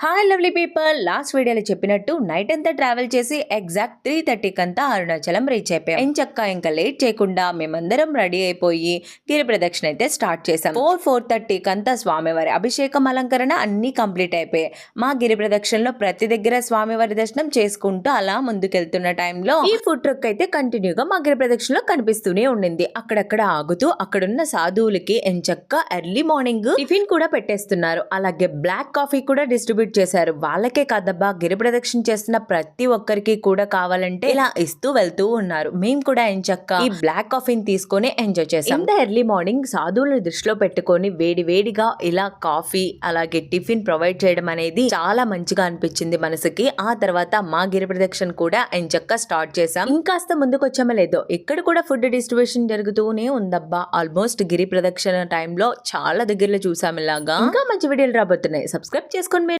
Hi lovely people, last వీడియోలో చెప్పినట్టు night అంతా ట్రావెల్ చేసి ఎగ్జాక్ట్ 3:30 కంతా అరుణాచలం రీచ్ అయిపోయాం. ఎంచక్కా ఇంకా లేట్ చేయకుండా మేమందరం రెడీ అయిపోయి గిరి ప్రదక్షిణ అయితే స్టార్ట్ చేసాం. 4:30 కంతా స్వామివారి అభిషేకం అలంకరణ అన్ని కంప్లీట్ అయిపోయాయి. మా గిరి ప్రదక్షిణలో ప్రతి దగ్గర స్వామివారి దర్శనం చేసుకుంటూ అలా ముందుకెళ్తున్న టైంలో ఈ ఫుడ్ ట్రక్ అయితే కంటిన్యూగా మా గిరి ప్రదక్షిణలో కనిపిస్తూనే ఉండింది. అక్కడక్కడ ఆగుతూ అక్కడున్న సాధువులకి ఎంచక్కా ఎర్లీ మార్నింగ్ టిఫిన్ కూడా పెట్టేస్తున్నారు. అలాగే బ్లాక్ కాఫీ కూడా డిస్ట్రిబ్యూట్ చేశారు. వాళ్ళకే కాదబ్బా, గిరి ప్రదక్షిణ చేస్తున్న ప్రతి ఒక్కరికి కూడా కావాలంటే ఇలా ఇస్తూ వెళ్తూ ఉన్నారు. మేము కూడా ఎంచక్క ఈ బ్లాక్ కాఫీని తీసుకొని ఎంజాయ్ చేసాం. ఇంత ఎర్లీ మార్నింగ్ సాధువులను దృష్టిలో పెట్టుకొని వేడి వేడిగా ఇలా కాఫీ అలాగే టిఫిన్ ప్రొవైడ్ చేయడం అనేది చాలా మంచిగా అనిపించింది మనసుకి. ఆ తర్వాత మా గిరి ప్రదక్షిణ కూడా ఎంచక్క స్టార్ట్ చేసాం. ఇంకాస్త ముందుకు వచ్చామో లేదో ఇక్కడ కూడా ఫుడ్ డిస్ట్రిబ్యూషన్ జరుగుతూనే ఉందబ్బా. ఆల్మోస్ట్ గిరి ప్రదక్షిణ టైంలో చాలా దగ్గరలో చూసాం. ఇలాగా ఇంకా మంచి వీడియోలు రాబోతున్నాయి. సబ్స్క్రైబ్ చేసుకోండి.